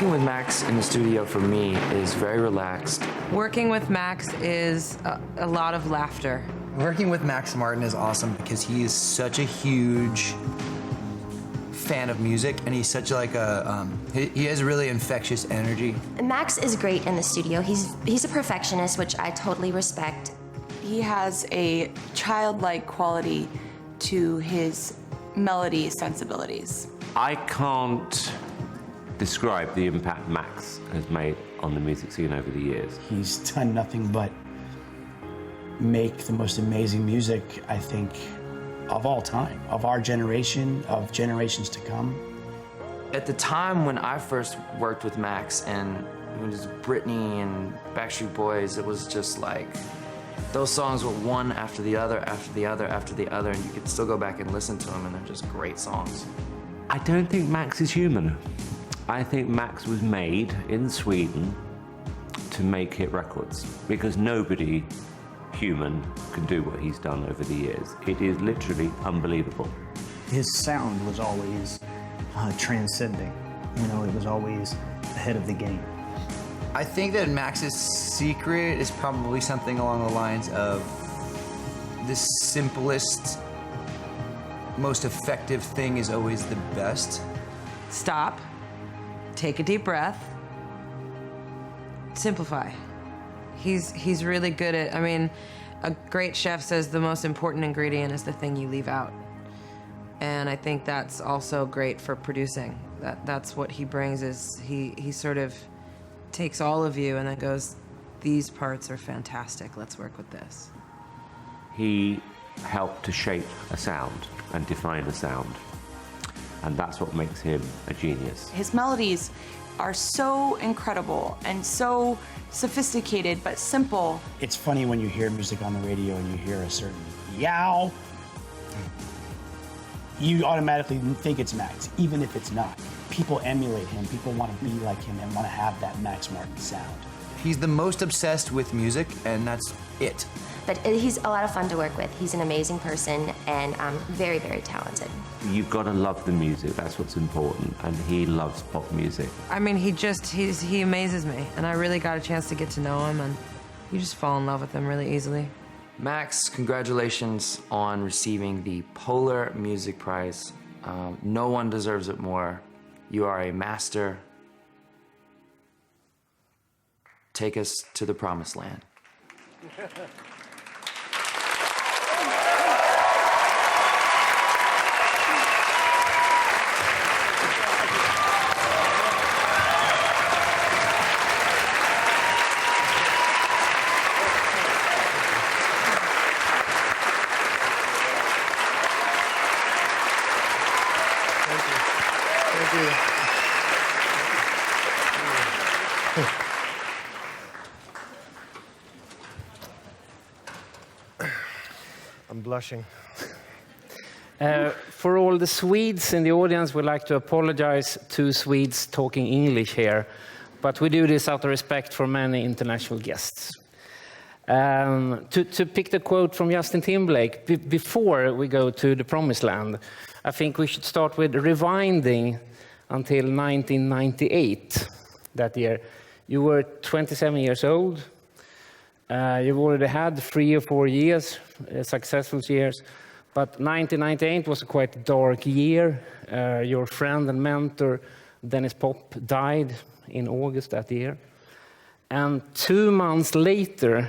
Working with Max in the studio for me is very relaxed. Working with Max is a lot of laughter. Working with Max Martin is awesome because he is such a huge fan of music, and he's such like a, he has really infectious energy. Max is great in the studio. He's a perfectionist, which I totally respect. He has a childlike quality to his melody sensibilities. I can't describe the impact Max has made on the music scene over the years. He's done nothing but make the most amazing music, I think, of all time, of our generation, of generations to come. At the time when I first worked with Max and it was Britney and Backstreet Boys, it was just like, those songs were one after the other, after the other, after the other, and you could still go back and listen to them, and they're just great songs. I don't think Max is human. I think Max was made in Sweden to make hit records, because nobody human can do what he's done over the years. It is literally unbelievable. His sound was always transcending. You know, it was always ahead of the game. I think that Max's secret is probably something along the lines of the simplest, most effective thing is always the best. Stop, take a deep breath, simplify. He's really good at, I mean, a great chef says the most important ingredient is the thing you leave out. And I think that's also great for producing. That's what he brings, is he sort of takes all of you and then goes, these parts are fantastic, let's work with this. He helped to shape a sound and define a sound. And that's what makes him a genius. His melodies are so incredible and so sophisticated but simple. It's funny when you hear music on the radio and you hear a certain yow, you automatically think it's Max, even if it's not. People emulate him, people want to be like him and want to have that Max Martin sound. He's the most obsessed with music, and that's it. But he's a lot of fun to work with. He's an amazing person and very, very talented. You've got to love the music, that's what's important, and he loves pop music. I mean, he amazes me, and I really got a chance to get to know him, and you just fall in love with him really easily. Max, congratulations on receiving the Polar Music Prize. No one deserves it more. You are a master. Take us to the promised land. I'm blushing. For all the Swedes in the audience, we'd like to apologize to Swedes talking English here, but we do this out of respect for many international guests. To pick the quote from Justin Timberlake, before we go to the promised land, I think we should start with rewinding until 1998, that year. You were 27 years old. You've already had 3 or 4 years, successful years, but 1998 was a quite dark year. Your friend and mentor, Dennis Pop, died in August that year. And 2 months later,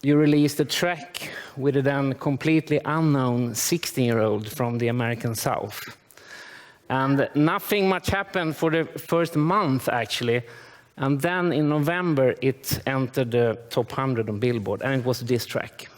you released a track with a then completely unknown 16-year-old from the American South. And nothing much happened for the first month, actually. And then in November, it entered the top 100 on Billboard, and it was this track.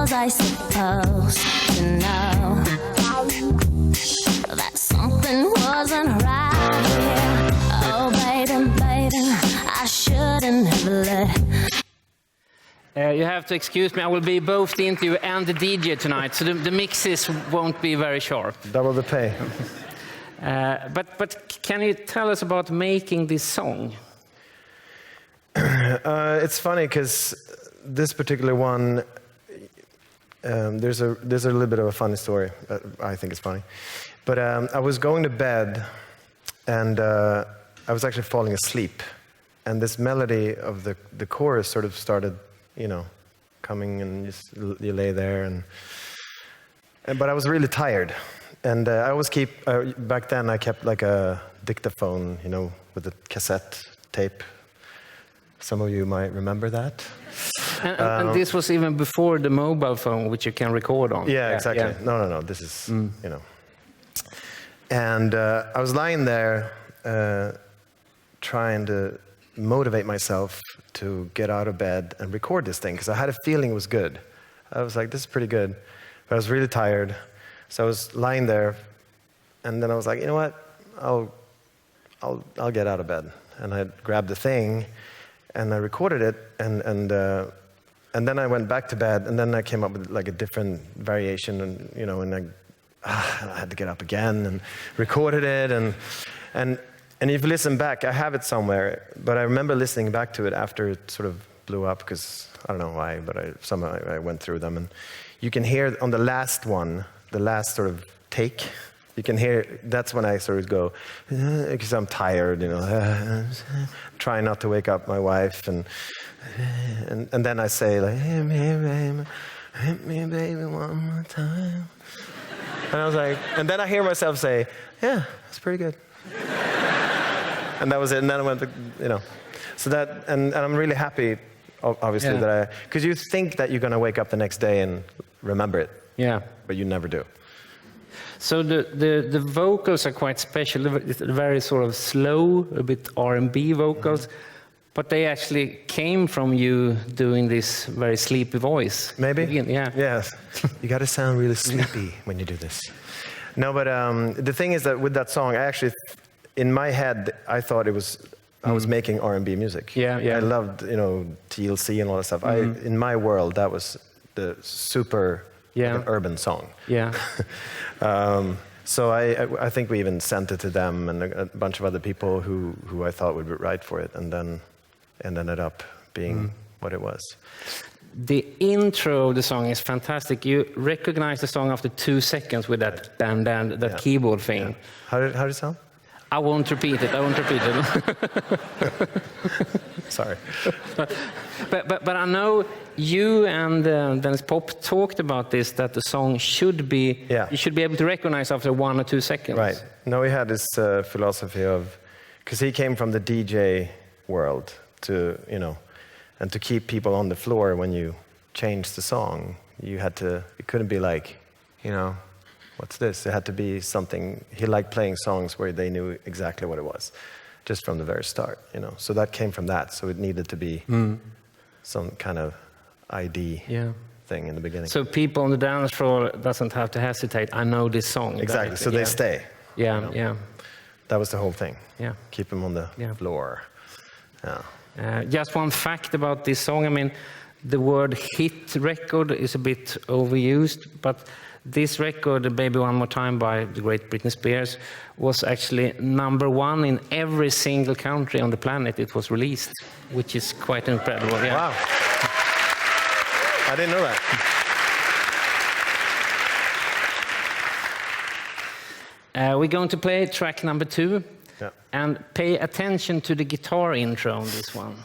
I supposed to know that something wasn't right here. Oh, baby, baby, I shouldn't have let. You have to excuse me, I will be both the interviewer and the DJ tonight, so the mixes won't be very sharp. Double the pay. But can you tell us about making this song? It's funny because this particular one, there's a little bit of a funny story. I think it's funny. But I was going to bed, and I was actually falling asleep. And this melody of the chorus sort of started, coming, and you lay there. But I was really tired. And I always back then I kept like a dictaphone, with a cassette tape. Some of you might remember that. And this was even before the mobile phone, which you can record on. Yeah, exactly. Yeah. No. This is, And I was lying there trying to motivate myself to get out of bed and record this thing, because I had a feeling it was good. I was like, this is pretty good. But I was really tired. So I was lying there, and then I was like, you know what? I'll get out of bed. And I grabbed the thing, and I recorded it, and then I went back to bed, and then I came up with like a different variation, and I had to get up again and recorded it, and if you listen back, I have it somewhere, but I remember listening back to it after it sort of blew up, because I don't know why, but somehow I went through them, and you can hear on the last one, the last sort of take, you can hear, that's when I sort of go, because I'm tired, trying not to wake up my wife, and then I say like, hey, baby, hit me, baby, one more time. And I was like, and then I hear myself say, yeah, that's pretty good. And that was it, and then I went, so that, and I'm really happy, obviously, that because you think that you're going to wake up the next day and remember it. Yeah. But you never do. So the vocals are quite special. It's very sort of slow, a bit R&B vocals, but they actually came from you doing this very sleepy voice. Maybe? Yeah. Yes. You got to sound really sleepy when you do this. No, but the thing is that with that song, I actually, in my head, I thought I was making R&B music. Yeah. I loved, TLC and all that stuff. In my world, that was the super like an urban song. Yeah. So I think we even sent it to them and a bunch of other people who I thought would write for it, and then it ended up being what it was. The intro of the song is fantastic. You recognize the song after 2 seconds with that that keyboard thing. Yeah. How did it sound? I won't repeat it. Sorry. But I know you and Dennis Pop talked about this, that the song should be, you should be able to recognize after 1 or 2 seconds. Right. No, we had this philosophy of, because he came from the DJ world to, and to keep people on the floor when you changed the song, it couldn't be like, what's this? It had to be something, he liked playing songs where they knew exactly what it was, just from the very start, So that came from that, so it needed to be some kind of ID thing in the beginning. So people on the dance floor doesn't have to hesitate, I know this song. Exactly, so they stay. Yeah. That was the whole thing. Yeah. Keep them on the floor. Yeah. Just one fact about this song, I mean, the word hit record is a bit overused, but this record, Baby One More Time by the great Britney Spears, was actually #1 in every single country on the planet it was released, which is quite incredible. Yeah. Wow. I didn't know that. We're going to play track number 2, and pay attention to the guitar intro on this one.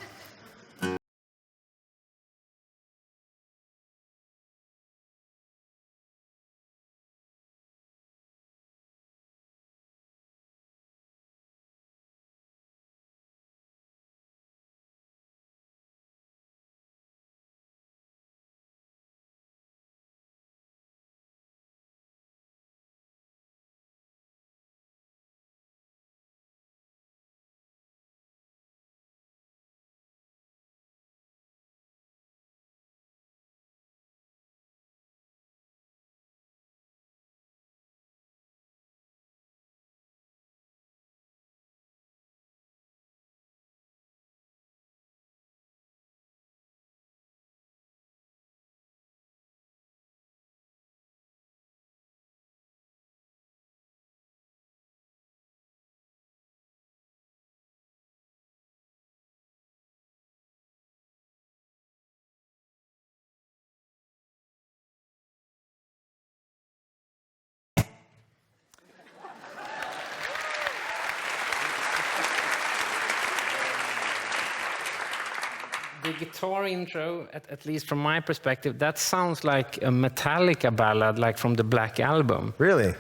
the guitar intro, at least from my perspective, that sounds like a Metallica ballad, like from the Black Album. Really?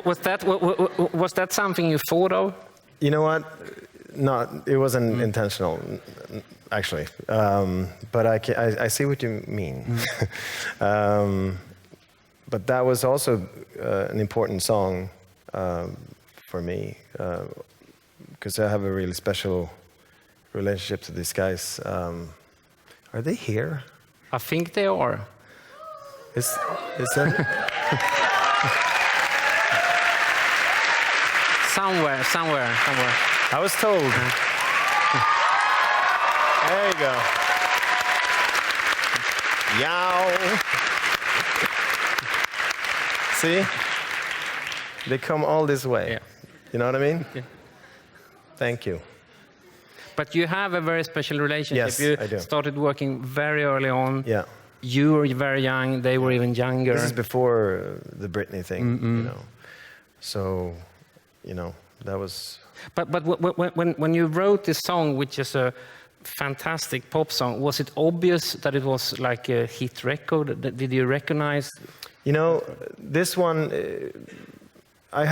Was that something you thought of? You know what? No, it wasn't intentional, actually. But I see what you mean. But that was also an important song for me, because I have a really special relationship to these guys. Are they here? I think they are. Is that? Somewhere. I was told. There you go. Yow. See? They come all this way. Yeah. You know what I mean? Yeah. Thank you. But you have a very special relationship. Yes, you I do. started working very early on. Yeah. You were very young, they were even younger. This is before the Britney thing, you know. So, you know, that was... But when you wrote this song, which is a fantastic pop song, was it obvious that it was like a hit record? Did you recognize? You know, this one, I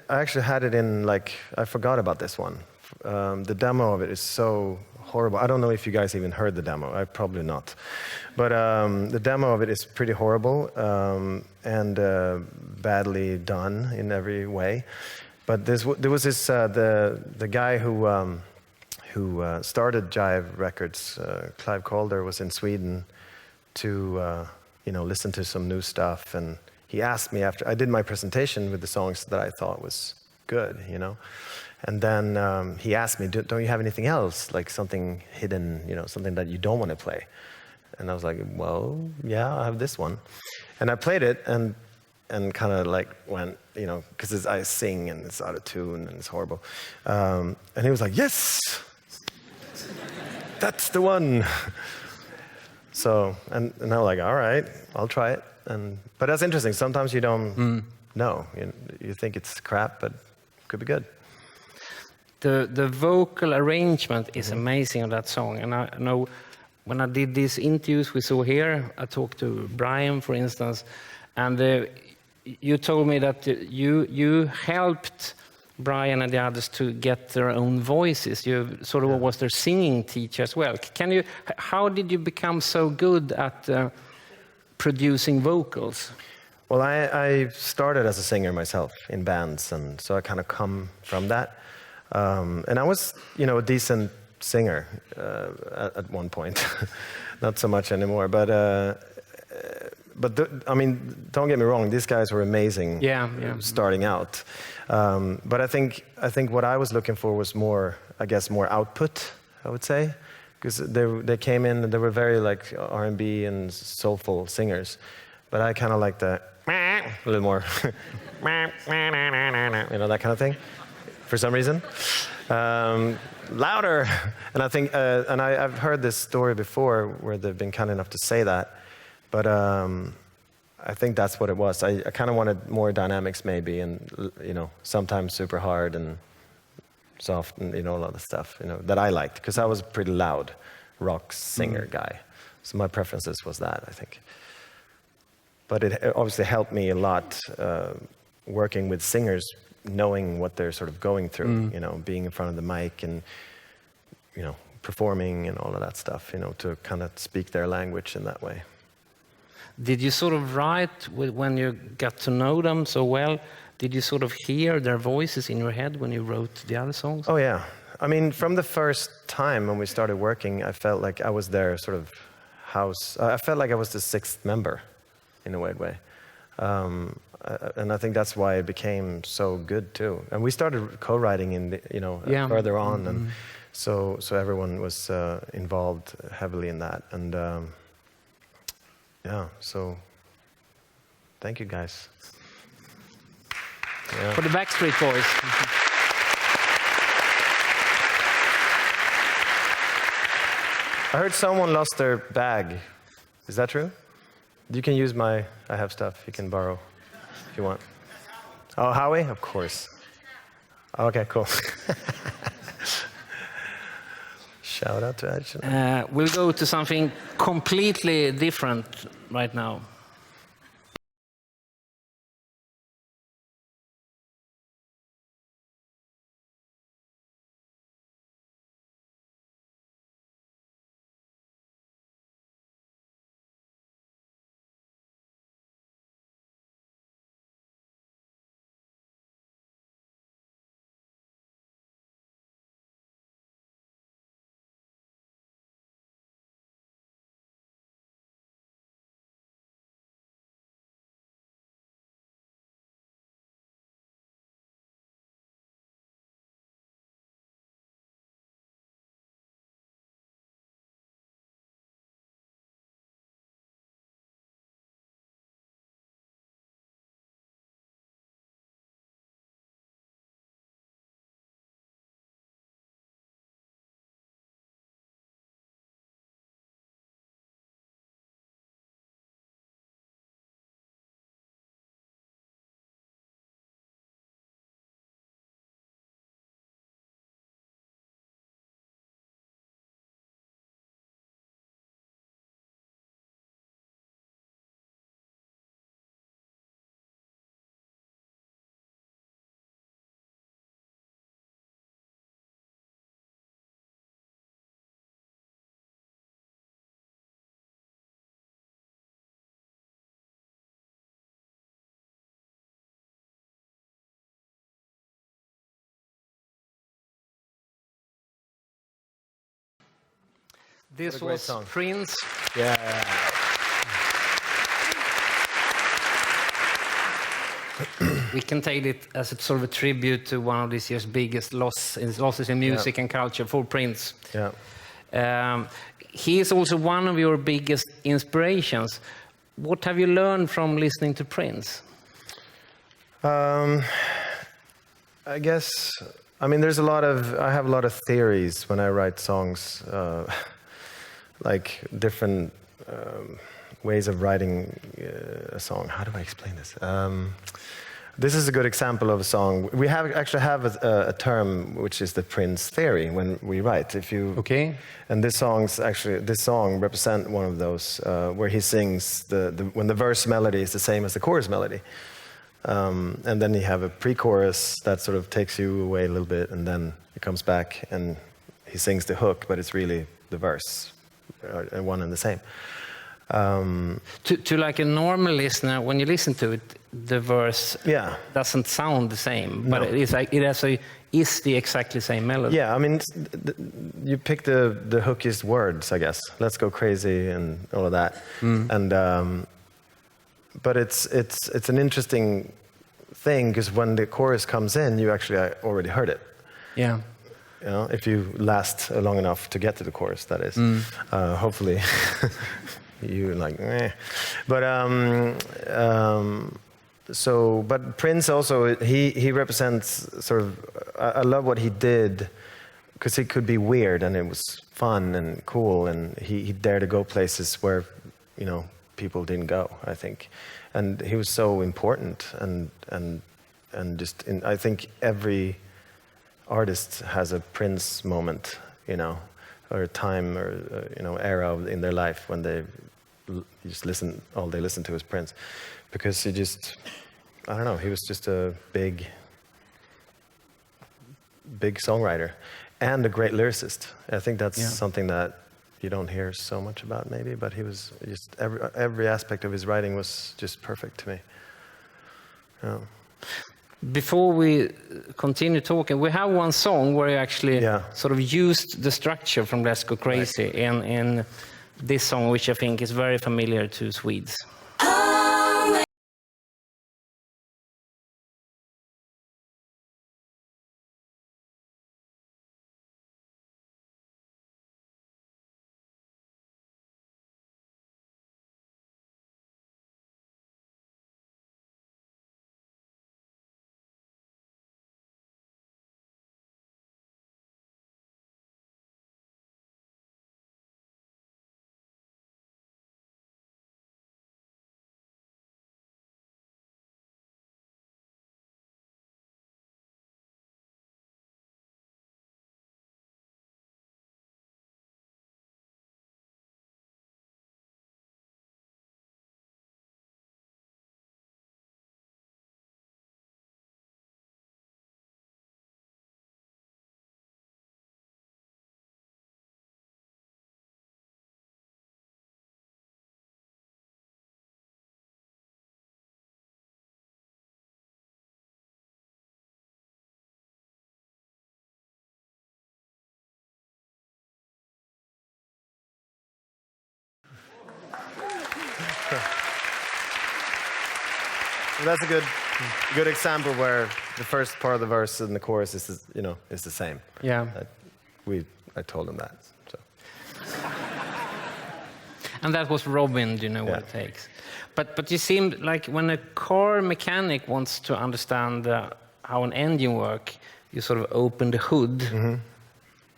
actually had it in, like, I forgot about this one. The demo of it is so horrible. I don't know if you guys even heard the demo. I probably not. But the demo of it is pretty horrible and badly done in every way. But there was this the guy who started Jive Records, Clive Calder, was in Sweden to you know, listen to some new stuff, and he asked me after I did my presentation with the songs that I thought was good, you know. And then he asked me, don't you have anything else, like something hidden, you know, something that you don't want to play? And I was like, well, yeah, I have this one. And I played it and kind of like went, you know, because I sing and it's out of tune and it's horrible. And he was like, yes, that's the one. So, and I was like, all right, I'll try it. But that's interesting. Sometimes you don't know. You think it's crap, but it could be good. The vocal arrangement is amazing on that song. And I know when I did these interviews we saw here, I talked to Brian, for instance, and you told me that you helped Brian and the others to get their own voices. You sort of was their singing teacher as well. How did you become so good at producing vocals? Well, I started as a singer myself in bands, and so I kind of come from that. And I was, you know, a decent singer at one point. Not so much anymore, but I mean, don't get me wrong, these guys were amazing starting out. But I think what I was looking for was more, I guess, more output, I would say, because they came in and they were very like R&B and soulful singers, but I kind of like the a little more, you know, that kind of thing, for some reason. Louder, and I think, and I've heard this story before where they've been kind enough to say that, but I think that's what it was. I kind of wanted more dynamics maybe, and you know, sometimes super hard and soft, and you know, a lot of stuff, you know, that I liked, because I was a pretty loud rock singer guy. So my preferences was that, I think. But it obviously helped me a lot working with singers, knowing what they're sort of going through, you know, being in front of the mic and, you know, performing and all of that stuff, you know, to kind of speak their language in that way. Did you sort of write when you got to know them so well? Did you sort of hear their voices in your head when you wrote the other songs? Oh, yeah. I mean, from the first time when we started working, I felt like I was their sort of house. I felt like I was the sixth member in a weird way. And I think that's why it became so good too. And we started co-writing in the, you know, further on, and so everyone was involved heavily in that. And yeah, so thank you guys. Yeah. For the Backstreet Boys. I heard someone lost their bag. Is that true? You can use I have stuff you can borrow if you want. Oh, Howie? Of course. Okay, cool. Shout out to Action. We'll go to something completely different right now. This was song. Prince. Yeah. We can take it as a sort of a tribute to one of this year's biggest losses in music and culture, for Prince. Yeah. He is also one of your biggest inspirations. What have you learned from listening to Prince? I guess, I mean, I have a lot of theories when I write songs, like different ways of writing a song. How do I explain this? This is a good example of a song. We actually have a term which is the Prince theory when we write. And this song represents one of those where he sings when the verse melody is the same as the chorus melody. And then you have a pre-chorus that sort of takes you away a little bit, and then it comes back and he sings the hook, but it's really the verse, one and the same. To like a normal listener, when you listen to it, the verse doesn't sound the same, but it's like is the exactly same melody. Yeah, I mean, you pick the hookiest words, I guess. Let's go crazy and all of that. And but it's an interesting thing because when the chorus comes in, you actually already heard it. Yeah. You know, if you last long enough to get to the chorus, that is. Hopefully. You like, but but Prince also he represents sort of. I love what he did because he could be weird and it was fun and cool, and he dared to go places where people didn't go. I think, and he was so important and just I think every artist has a Prince moment, or a time or era in their life when they just all they listen to is Prince, because he just, I don't know, he was just a big songwriter and a great lyricist. I think that's something that you don't hear so much about maybe, but he was just every aspect of his writing was just perfect to me. Yeah. Before we continue talking, we have one song where you actually sort of used the structure from Let's Go Crazy in this song, which I think is very familiar to Swedes. that's a good example where the first part of the verse and the chorus is, you know, is the same. Yeah. I told him that. So. And that was Robin, do you know what it takes? But you seem like when a car mechanic wants to understand how an engine works, you sort of open the hood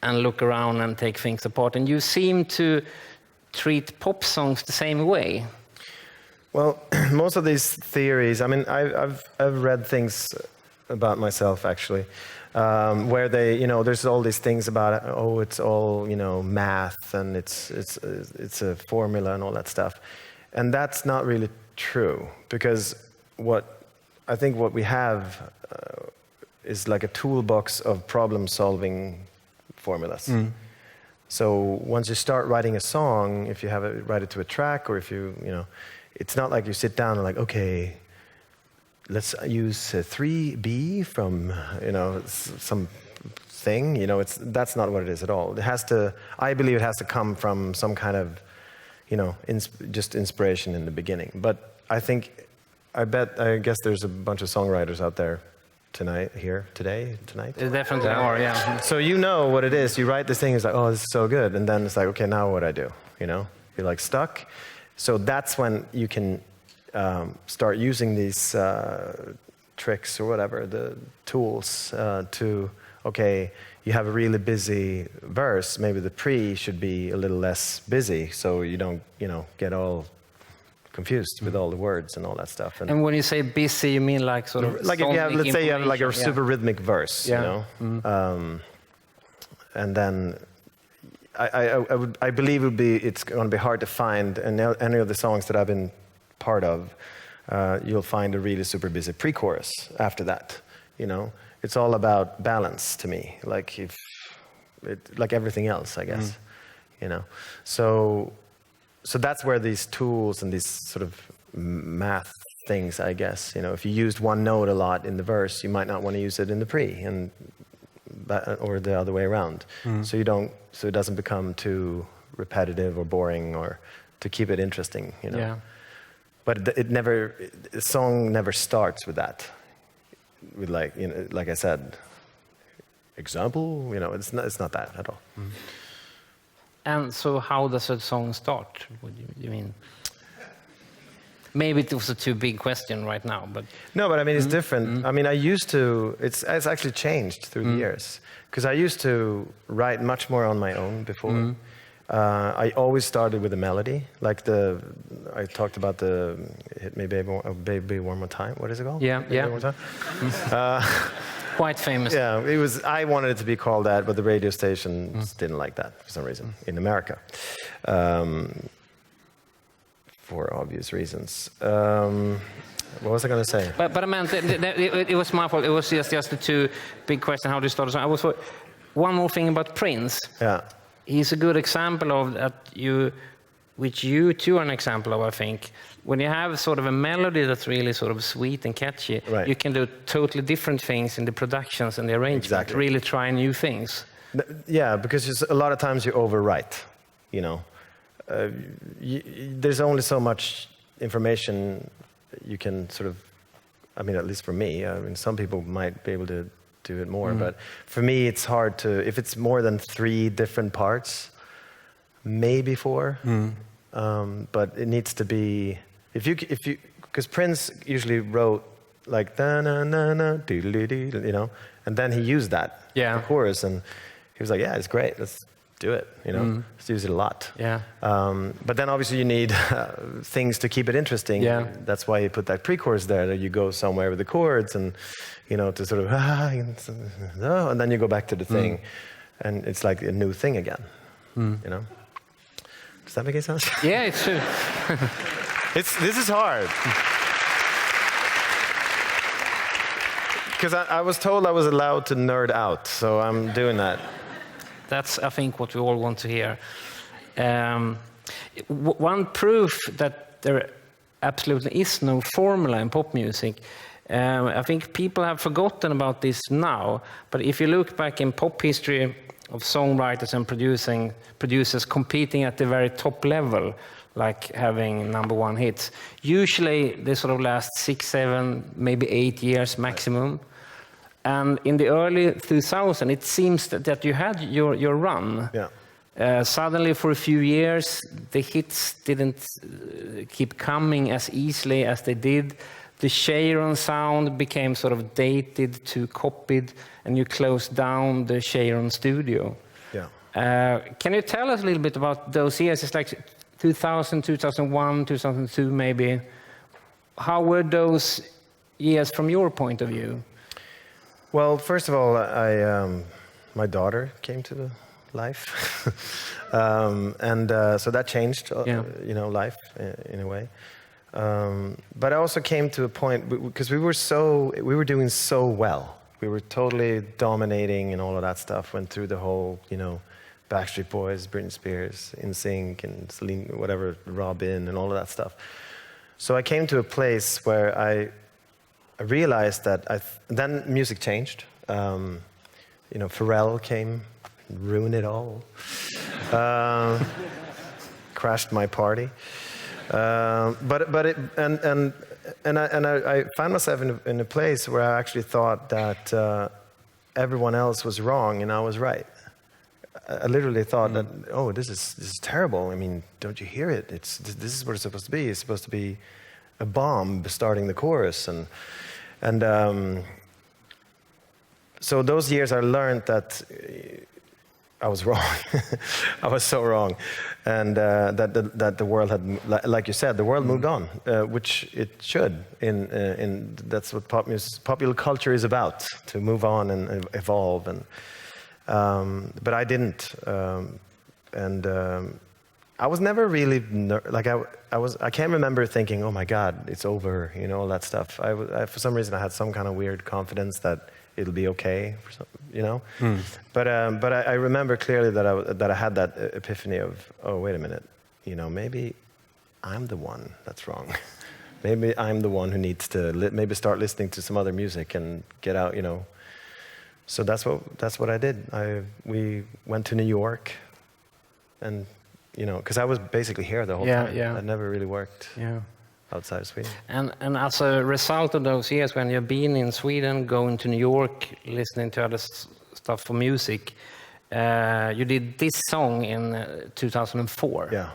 and look around and take things apart. And you seem to treat pop songs the same way. Well, most of these theories, I mean, I've read things about myself, actually, where they, you know, there's all these things about, oh, it's all, you know, math and it's a formula and all that stuff. And that's not really true, because I think what we have is like a toolbox of problem-solving formulas. So once you start writing a song, if you write it to a track, or if you know, it's not like you sit down and like, okay, let's use 3B from, you know, some thing. You know, that's not what it is at all. It has to, I believe it has to come from some kind of, you know, just inspiration in the beginning. But I guess there's a bunch of songwriters out there tonight. There definitely yeah. are, yeah. So you know what it is. You write this thing, it's like, oh, this is so good. And then it's like, okay, now what do I do? You know, you're like stuck. So that's when you can start using these tricks or whatever, the tools to, okay, you have a really busy verse, maybe the pre should be a little less busy so you don't, you know, get all confused with all the words and all that stuff. And when you say busy, you mean like sort of like if you have, let's say you have like a super rhythmic verse, you know, and then I believe it's going to be hard to find any of the songs that I've been part of. You'll find a really super busy pre-chorus after that. You know, it's all about balance to me, like like everything else, I guess. You know, so that's where these tools and these sort of math things, I guess. You know, if you used one note a lot in the verse, you might not want to use it in the pre, or the other way around. So it doesn't become too repetitive or boring, or to keep it interesting. You know. Yeah. But a song never starts with that. With like, you know, like I said, example, you know, it's not that at all. And so how does a song start? What do you mean? Maybe it was a too big question right now, but... No, but I mean, it's different. I mean, it's actually changed through the years. Because I used to write much more on my own before. I always started with a melody, like I talked about the Hit Me Baby One More Time. What is it called? Yeah, yeah. One More Time? Quite famous. Yeah, I wanted it to be called that, but the radio stations didn't like that for some reason in America, for obvious reasons. What was I going to say? But I meant it was my fault. It was just the two big questions. How do you start a song? One more thing about Prince. Yeah. He's a good example of that, which you too are an example of, I think. When you have sort of a melody that's really sort of sweet and catchy, you can do totally different things in the productions and the arrangement, really try new things. Yeah, because a lot of times you overwrite, you know. There's only so much information you can sort of, I mean, at least for me, I mean, some people might be able to do it more, but for me it's hard to, if it's more than 3 different parts, maybe 4, but it needs to be, if you, because Prince usually wrote like da na na na doodly doo, you know, and then he used that the chorus, and he was like, yeah, it's great, let's do it, you know, let's use it a lot. Yeah. But then obviously you need things to keep it interesting. Yeah. That's why you put that pre-chorus there, that you go somewhere with the chords and, you know, to sort of, and then you go back to the thing, and it's like a new thing again, you know. Does that make any sense? Yeah, it's true. This is hard. Because I was told I was allowed to nerd out, so I'm doing that. That's, I think, what we all want to hear. One proof that there absolutely is no formula in pop music, I think people have forgotten about this now, but if you look back in pop history of songwriters and producers competing at the very top level, like having #1 hits. Usually they sort of last 6, 7, maybe 8 years maximum. And in the early 2000s, it seems that you had your run. Yeah. Suddenly, for a few years, the hits didn't keep coming as easily as they did. The Cheiron sound became sort of dated, too copied, and you closed down the Cheiron studio. Yeah. Can you tell us a little bit about those years? It's like 2000, 2001, 2002 maybe. How were those years from your point of view? Well, first of all, my daughter came to life, and so that changed, life in a way. But I also came to a point because we were doing so well. We were totally dominating and all of that stuff. Went through the whole, Backstreet Boys, Britney Spears, NSYNC, and Celine, whatever, Robin, and all of that stuff. So I came to a place where I realized that then music changed. Pharrell came, ruined it all, crashed my party. I found myself in a place where I actually thought that everyone else was wrong and I was right. I literally thought that, oh, this is terrible. I mean, don't you hear it? This is what it's supposed to be. It's supposed to be a bomb starting the chorus, and so those years I learned that I was wrong. I was so wrong, and that the world had, like you said, the world moved on, which it should. That's what popular culture is about, to move on and evolve. And but I didn't, and I was never really I can't remember thinking, oh my God, it's over, all that stuff. I for some reason I had some kind of weird confidence that it'll be okay, But I remember clearly that I had that epiphany of, oh, wait a minute, maybe I'm the one that's wrong. Maybe I'm the one who needs to maybe start listening to some other music and get out, So that's what I did. We went to New York, and because I was basically here the whole time. Yeah. I never really worked. Yeah. Outside of Sweden. And as a result of those years, when you've been in Sweden, going to New York, listening to other stuff for music, you did this song in 2004. Yeah.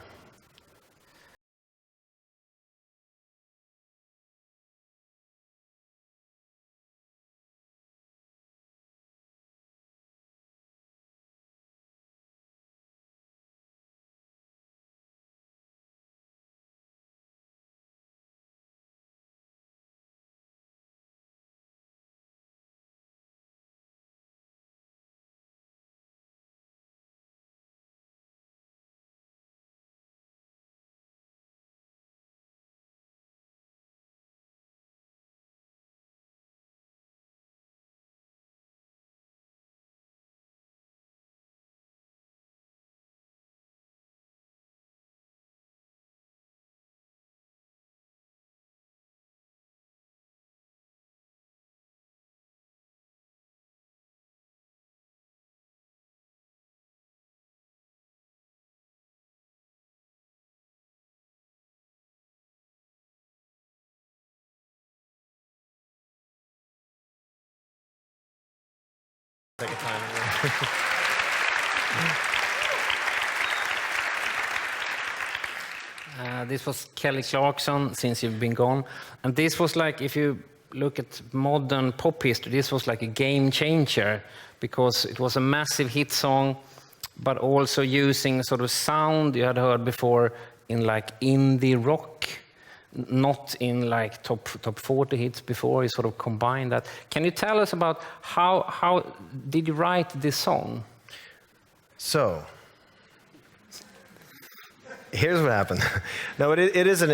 Take a time. This was Kelly Clarkson, Since You've Been Gone. And this was like, if you look at modern pop history, this was like a game changer, because it was a massive hit song, but also using sort of sound you had heard before in like indie rock, not in like top 40 hits before. You sort of combine that. Can you tell us about how did you write this song? So here's what happened. No, it isn't.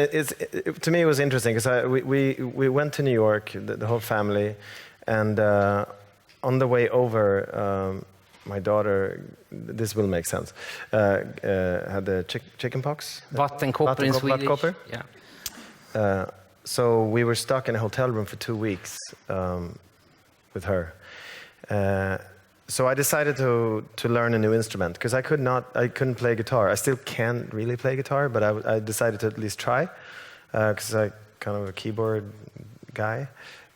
To me, it was interesting because we went to New York, the whole family, and on the way over, my daughter, this will make sense, had the chicken pox. Vattenkopper in Swedish. Vattenkopper. Yeah. So we were stuck in a hotel room for 2 weeks with her. so I decided to learn a new instrument because I couldn't play guitar. I still can't really play guitar, but I decided to at least try because I kind of a keyboard guy.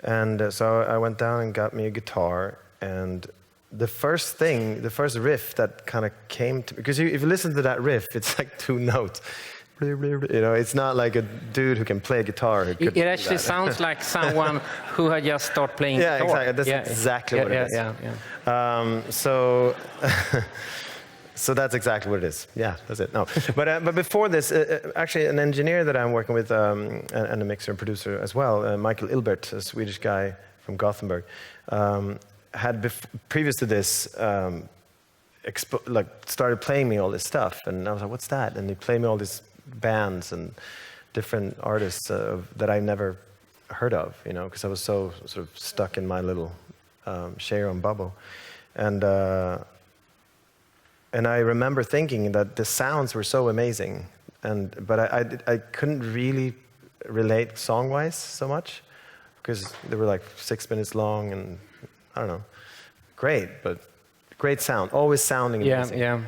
And so I went down and got me a guitar, and the first riff that kind of came to, because if you listen to that riff, it's like 2 notes. You know, it's not like a dude who can play guitar. It actually sounds like someone who had just started playing guitar. Exactly. That's exactly what it is. So that's exactly what it is. Yeah, that's it. No, but before this, actually, an engineer that I'm working with, and a mixer and producer as well, Michael Ilbert, a Swedish guy from Gothenburg, had previous to this. Started playing me all this stuff, and I was like, "What's that?" And he played me all these bands and different artists that I never heard of, you know, because I was so sort of stuck in my little Sharon bubble, and I remember thinking that the sounds were so amazing, but I couldn't really relate song-wise so much because they were like 6 minutes long, and I don't know, great, but. Great sound, always sounding amazing.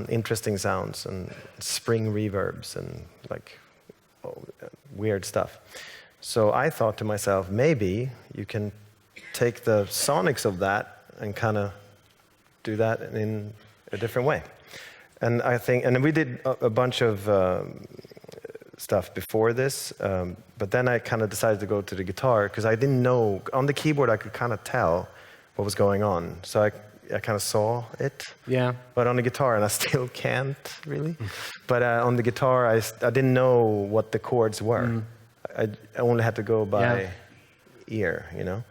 Interesting sounds and spring reverbs and like weird stuff. So I thought to myself, maybe you can take the sonics of that and kind of do that in a different way. And I think, and we did a bunch of stuff before this, but then I kind of decided to go to the guitar because I didn't know, on the keyboard I could kind of tell what was going on. So I kind of saw it, but on the guitar, and I still can't really. But on the guitar, I didn't know what the chords were. I only had to go by ear, you know.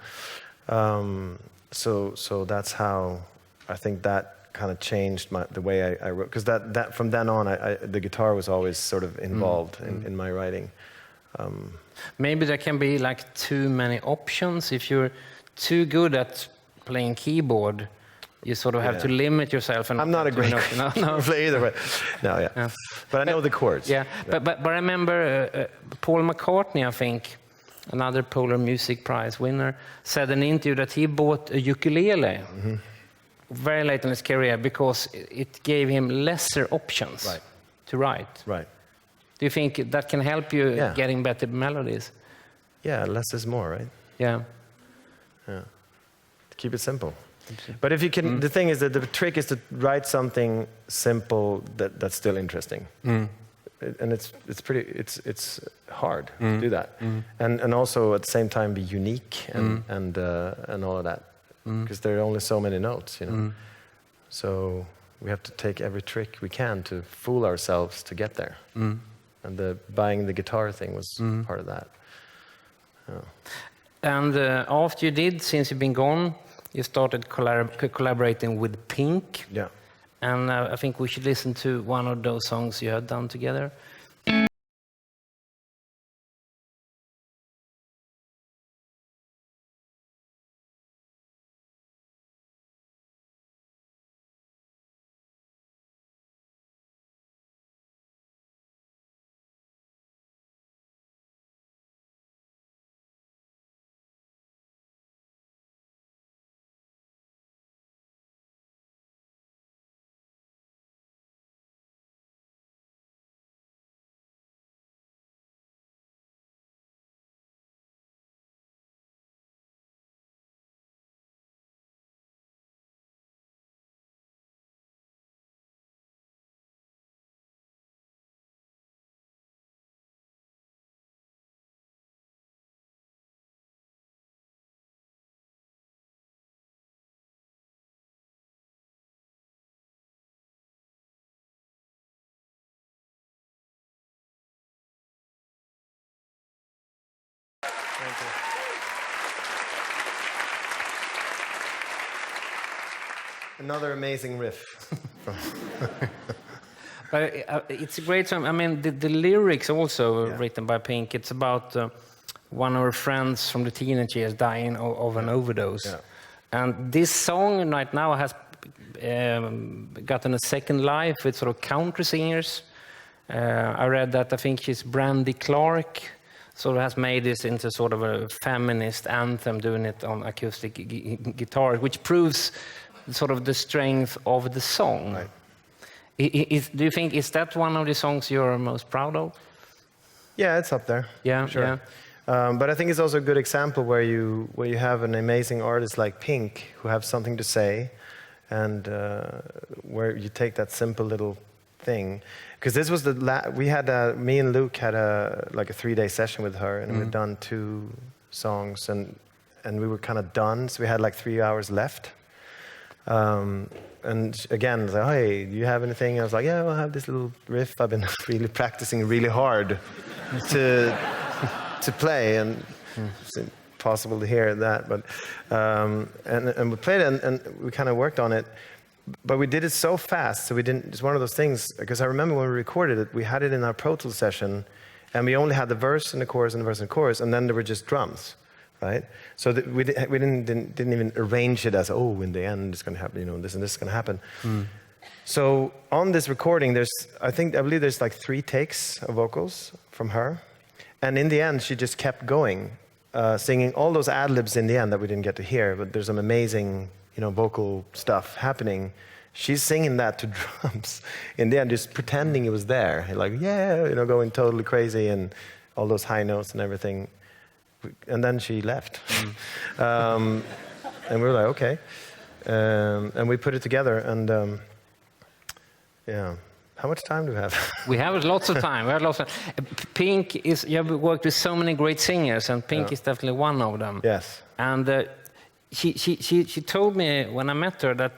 So that's how I think that kind of changed the way I wrote. Because that from then on, the guitar was always sort of involved in my writing. Maybe there can be like too many options. If you're too good at playing keyboard, you sort of have to limit yourself. And I'm not a great player either, but but I know the chords. But I remember Paul McCartney, I think, another Polar Music Prize winner, said in an interview that he bought a ukulele very late in his career because it gave him lesser options to write. Right. Do you think that can help you getting better melodies? Yeah, less is more, right? Yeah. Keep it simple. But if you can, the thing is that the trick is to write something simple that's still interesting, and it's hard to do that, and also at the same time be unique and all of that, because there are only so many notes, you know. So we have to take every trick we can to fool ourselves to get there, and buying the guitar thing was part of that. And after you did, since you've been gone, you started collaborating with Pink. Yeah. And I think we should listen to one of those songs you had done together. Thank you. Another amazing riff. It's a great song. I mean, the lyrics also written by Pink. It's about one of her friends from the teenage years dying of an overdose. Yeah. And this song right now has gotten a second life with sort of country singers. I read that I think she's Brandy Clark, sort of has made this into sort of a feminist anthem, doing it on acoustic guitar, which proves sort of the strength of the song. Right. Do you think, is that one of the songs you're most proud of? Yeah, it's up there. Yeah, sure. yeah. But I think it's also a good example where you have an amazing artist like Pink who have something to say, and where you take that simple little thing. Because this was we had me and Luke had a 3-day session with her, and we'd done 2 songs, and we were kind of done. So we had like 3 hours left. And again, like, hey, do you have anything? I was like, yeah, I'll have this little riff. I've been really practicing really hard to play, and it's impossible to hear that. But and we played it, and we kind of worked on it. But we did it so fast, so we didn't. It's one of those things, because I remember when we recorded it, we had it in our Pro Tools session, and we only had the verse and the chorus and the verse and the chorus, and then there were just drums, right? So we didn't even arrange it as, oh, in the end it's going to happen, you know, this and this is going to happen. So on this recording, I believe there's like 3 takes of vocals from her, and in the end she just kept going, singing all those ad-libs in the end that we didn't get to hear, but there's some amazing, you know, vocal stuff happening. She's singing that to drums in the end, just pretending it was there, like, yeah, you know, going totally crazy, and all those high notes and everything. And then she left. And we were like, okay. And we put it together, and yeah. How much time do we have? We have lots of time. Pink is, you have worked with so many great singers, and Pink is definitely one of them. Yes. And she told me when I met her that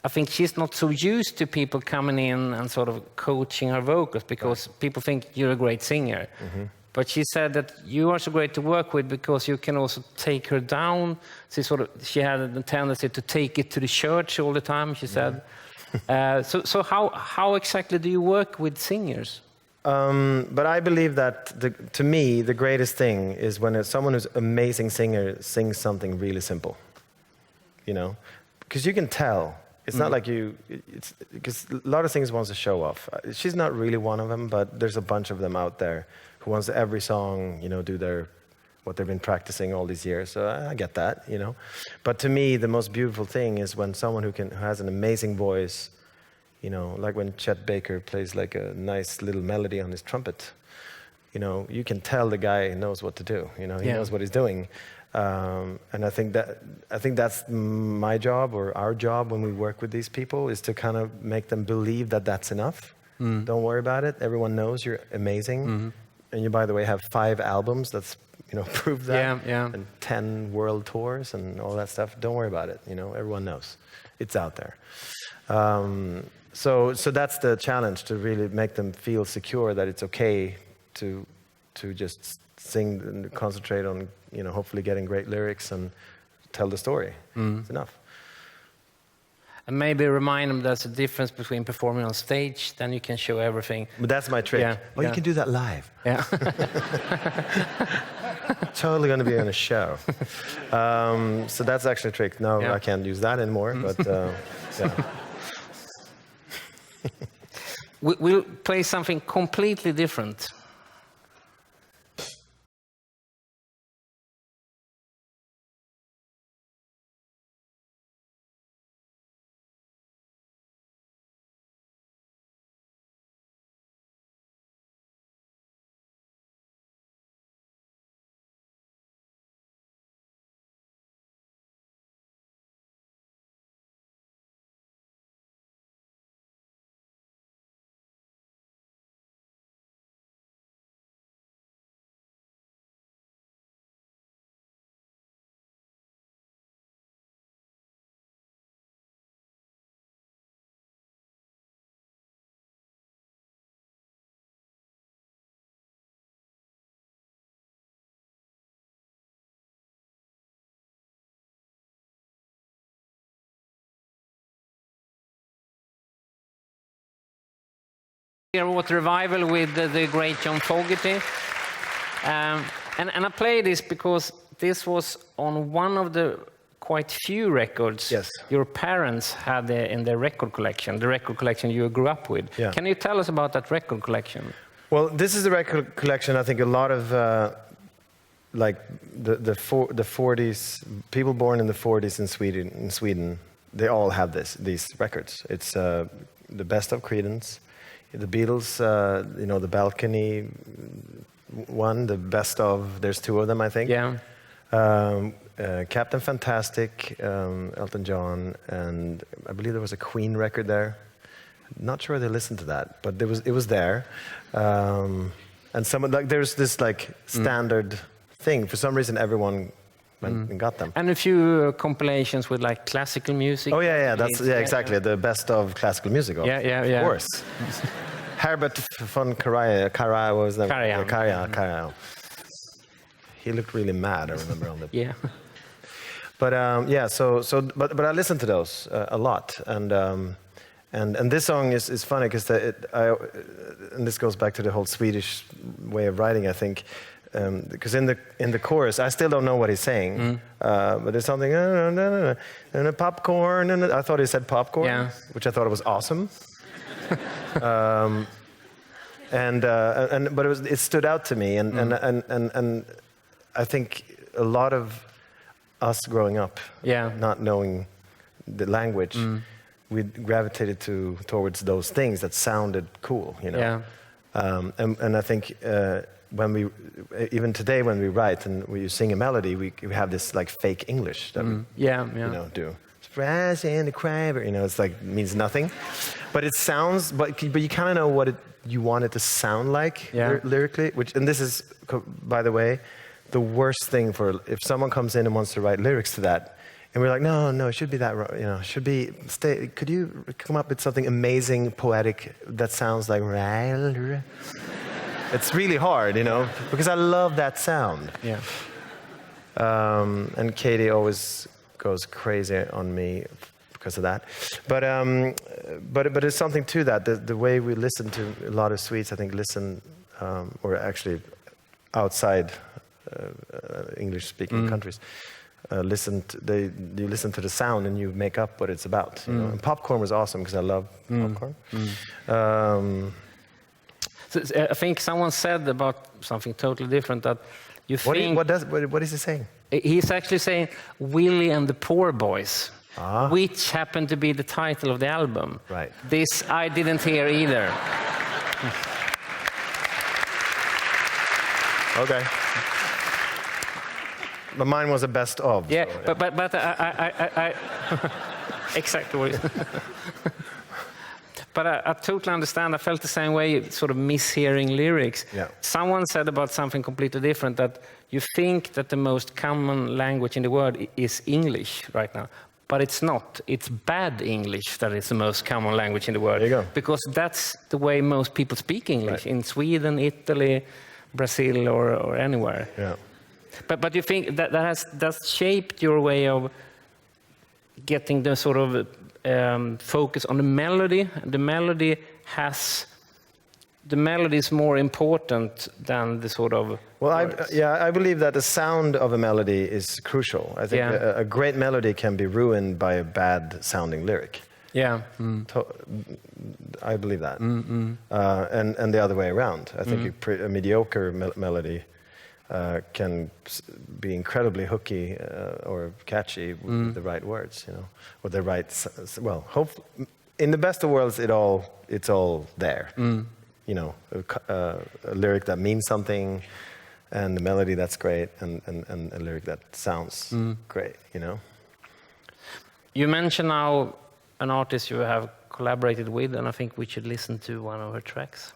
I think she's not so used to people coming in and sort of coaching her vocals, because people think you're a great singer. But she said that you are so great to work with because you can also take her down. She had a tendency to take it to the church all the time, she said. So how exactly do you work with singers? But I believe that, to me, the greatest thing is when someone who's an amazing singer sings something really simple. You know? Because you can tell. It's not like because a lot of singers want to show off. She's not really one of them, but there's a bunch of them out there who wants every song, you know, do what they've been practicing all these years. So I get that, you know. But to me, the most beautiful thing is when someone who has an amazing voice, you know, like when Chet Baker plays like a nice little melody on his trumpet. You know, you can tell the guy knows what to do. You know, he knows what he's doing. And I think that's my job, or our job when we work with these people, is to kind of make them believe that that's enough. Don't worry about it. Everyone knows you're amazing. And you, by the way, have 5 albums that's, you know, prove that. And 10 world tours and all that stuff. Don't worry about it. You know, everyone knows. It's out there. So that's the challenge, to really make them feel secure that it's okay to just sing and concentrate on, you know, hopefully getting great lyrics and tell the story. It's enough. And maybe remind them there's a difference between performing on stage, then you can show everything. But that's my trick. You can do that live. Totally going to be on a show. So that's actually a trick. No, I can't use that anymore, but yeah. We'll play something completely different. Clearwater Revival with the great John Fogerty. And I play this because this was on one of the quite few records your parents had in their record collection, the record collection you grew up with. Can you tell us about that record collection? Well, this is the record collection. I think a lot of like the 40s, people born in the 40s in Sweden they all have these records. It's the best of Creedence, the Beatles, the Balcony one, the best of. There's 2 of them, I think. Yeah. Captain Fantastic, Elton John, and I believe there was a Queen record there. Not sure they listened to that, but it was there. And there's this like standard thing. For some reason, everyone went and got them. And a few compilations with like classical music. Oh yeah, exactly. The best of classical music. Yeah. Of course. Herbert von Karajan, what was that? Karajan. He looked really mad, I remember on the. Yeah. But but I listened to those a lot, and this song is funny because and this goes back to the whole Swedish way of writing, I think, because in the chorus I still don't know what he's saying, but there's something and a popcorn, and I thought he said popcorn, which I thought was awesome. But it stood out to me, and I think a lot of us growing up, not knowing the language, we gravitated towards those things that sounded cool, and I think when even today when we write and we sing a melody, we have this like fake English that we do. Surprise and the crab, it's like means nothing, but it sounds. But you kind of know what you want it to sound like lyrically. And this is, by the way, the worst thing for if someone comes in and wants to write lyrics to that, and we're like, no, it should be that, should be could you come up with something amazing, poetic that sounds like. It's really hard, because I love that sound. Yeah. And Katie always goes crazy on me because of that. But it's something to that. The way we listen to a lot of Swedes, I think, or actually outside English-speaking countries, you listen to the sound and you make up what it's about. And Popcorn was awesome because I love popcorn. So I think someone said about something totally different that you think. What is he saying? He's actually saying Willie and the Poor Boys, which happened to be the title of the album. Right. This I didn't hear either. Okay. But mine was a best of. Yeah, so, but I exactly what. But I totally understand. I felt the same way, sort of mishearing lyrics. Yeah. Someone said about something completely different, that you think that the most common language in the world is English right now. But it's not. It's bad English that is the most common language in the world. There you go. Because that's the way most people speak English, in Sweden, Italy, Brazil, or anywhere. Yeah. But you think that's shaped your way of getting the sort of focus on the melody. The melody is more important than the sort of. Well, I believe that the sound of a melody is crucial. I think a great melody can be ruined by a bad sounding lyric. Yeah. I believe that. And the other way around. I think a mediocre melody can be incredibly hooky or catchy with the right words, or the right. Well, in the best of worlds, it's all there. A lyric that means something, and the melody that's great, and a lyric that sounds great. You mentioned now an artist you have collaborated with, and I think we should listen to one of her tracks.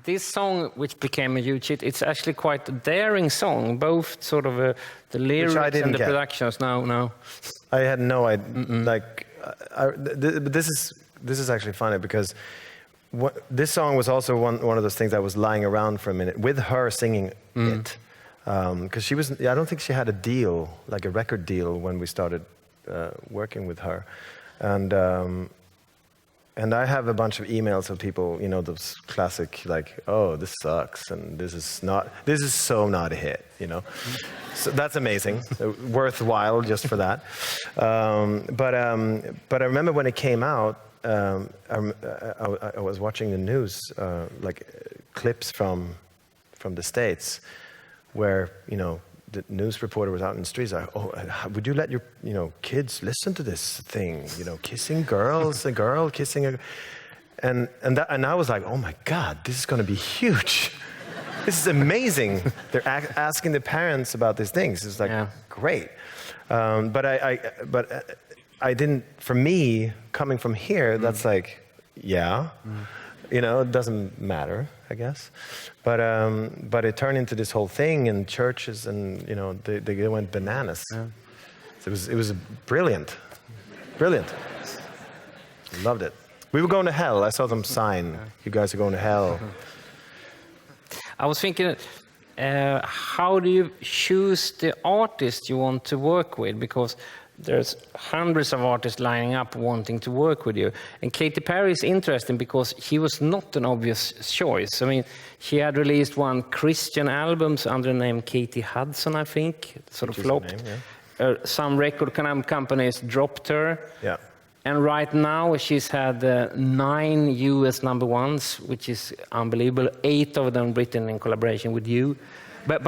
This song, which became a huge hit, it's actually quite a daring song, both sort of the lyrics didn't and the get. productions. No. I had no idea. Like, but this is actually funny because this song was also one of those things that was lying around for a minute with her singing it, because she was. I don't think she had a deal, like a record deal, when we started working with her, and I have a bunch of emails of people, you know, those classic like, oh, this sucks, and this is so not a hit, you know. So that's amazing, worthwhile just for that. But I remember when it came out, I was watching the news, like clips from the States, where, you know, the news reporter was out in the streets like, oh, would you let your, you know, kids listen to this thing, you know, kissing girls, a girl kissing a, and I was like, oh my God, this is going to be huge. This is amazing. They're asking the parents about these things. It's like, great. But I didn't, for me, coming from here, that's like, you know, it doesn't matter, I guess. But it turned into this whole thing in churches, and, you know, they went bananas. Yeah. So it was brilliant. Loved it. We were going to hell. I saw them sign, you guys are going to hell. I was thinking, how do you choose the artist you want to work with? Because there's hundreds of artists lining up wanting to work with you. And Katy Perry is interesting because she was not an obvious choice. I mean, she had released one Christian albums under the name Katy Hudson, I think, sort of flopped. Name, some record companies dropped her. Yeah. And right now she's had 9 US number ones, which is unbelievable. 8 of them written in collaboration with you. But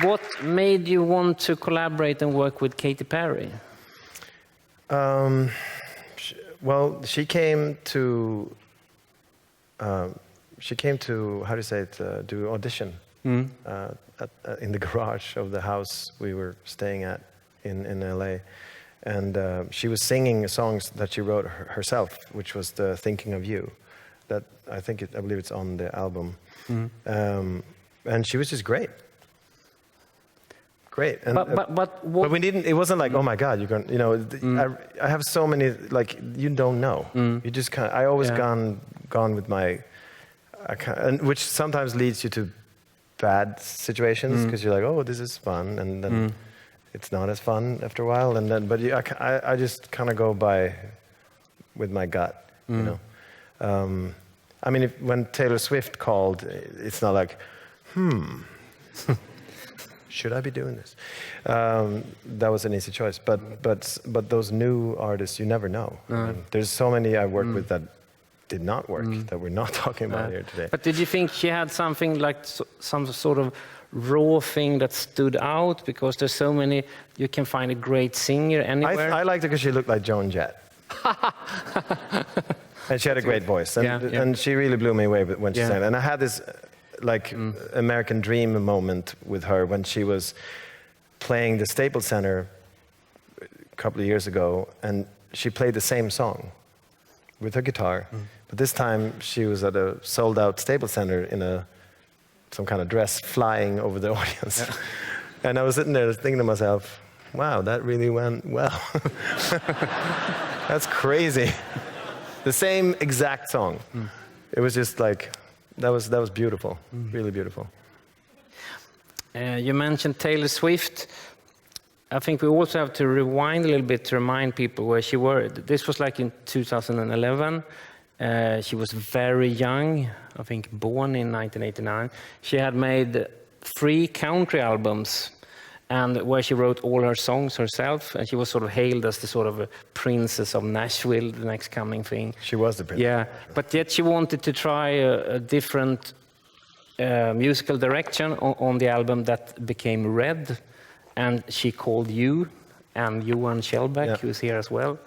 what made you want to collaborate and work with Katy Perry? Well, she came to how do you say it, do audition in the garage of the house we were staying at in LA. And she was singing songs that she wrote herself, which was the Thinking of You. That I believe it's on the album. And she was just great. And, but we didn't. It wasn't like, oh my God, you're going. You know, I have so many, like, you don't know. You just kind. I always gone with my, and which sometimes leads you to bad situations because you're like, oh, this is fun, and then it's not as fun after a while, and then I just kind of go by with my gut, you know. I mean, when Taylor Swift called, it's not like, should I be doing this? That was an easy choice. But those new artists, you never know. I mean, there's so many I worked with that did not work, that we're not talking about here today. But did you think she had something like some sort of raw thing that stood out? Because there's so many, you can find a great singer anywhere. I liked her because she looked like Joan Jett. And she had a great voice. And she really blew me away when she sang. And I had this like American Dream moment with her when she was playing the Staples Center a couple of years ago, and she played the same song with her guitar, but this time she was at a sold-out Staples Center in some kind of dress flying over the audience. And I was sitting there thinking to myself, wow, that really went well. That's crazy. The same exact song. It was just like, that was beautiful, really beautiful. You mentioned Taylor Swift. I think we also have to rewind a little bit to remind people where she was. This was like in 2011. She was very young, I think born in 1989. She had made 3 country albums, and where she wrote all her songs herself, and she was sort of hailed as the sort of a princess of Nashville, the next coming thing. She was the princess. Yeah, but yet she wanted to try a different musical direction on the album that became Red, and she called you and Johan Kjellberg, who's here as well.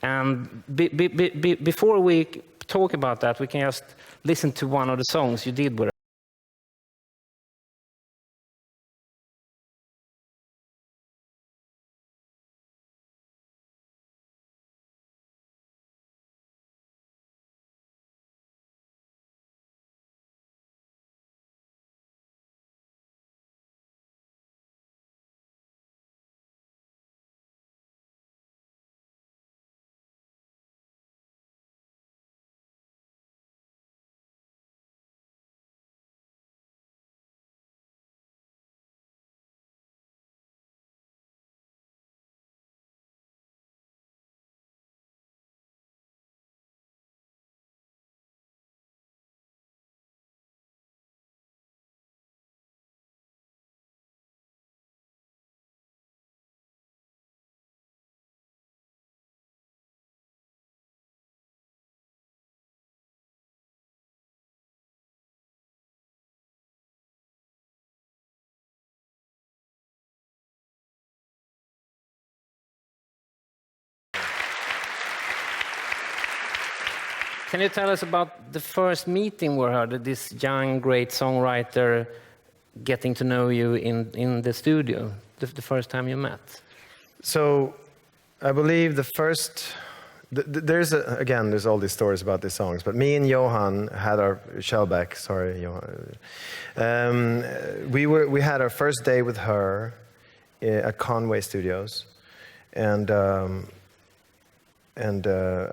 And before we talk about that, we can just listen to one of the songs you did with her. Can you tell us about the first meeting we heard, this young, great songwriter getting to know you in the studio, the first time you met? So I believe the first, there's all these stories about these songs, but me and Johan had our, Shellback, sorry, Johan. We had our first day with her at Conway Studios, and I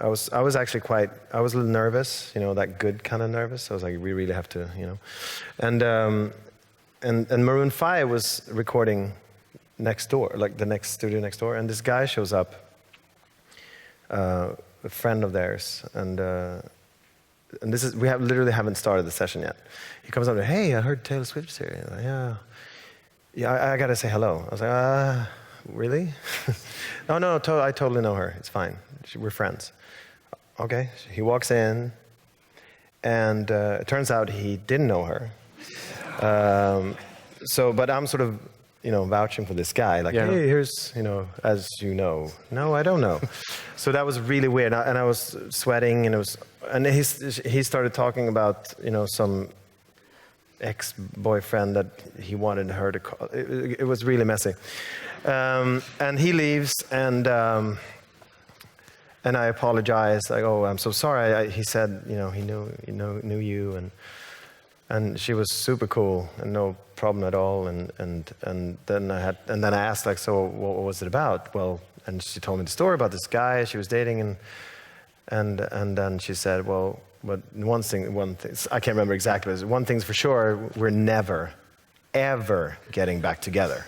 was actually I was a little nervous, that good kind of nervous. I was like, we really have to, and Maroon 5 was recording next door, like the next studio next door, and this guy shows up, a friend of theirs, and this is, we literally haven't started the session yet. He comes up to me, hey, I heard Taylor Swift's here. Like, yeah, I gotta say hello. I was like, really? No, I totally know her. It's fine. We're friends. Okay. He walks in, and it turns out he didn't know her. But I'm sort of, vouching for this guy. Like, hey, here's, as you know. No, I don't know. So that was really weird. And I was sweating, and he started talking about, some ex-boyfriend that he wanted her to call. It was really messy. And he leaves, and I apologized, like, oh, I'm so sorry. He said, he knew you, and she was super cool and no problem at all. And then I asked, like, so what was it about? Well, and she told me the story about this guy she was dating, and then she said, well, but one thing, I can't remember exactly, but one thing's for sure, we're never, ever getting back together.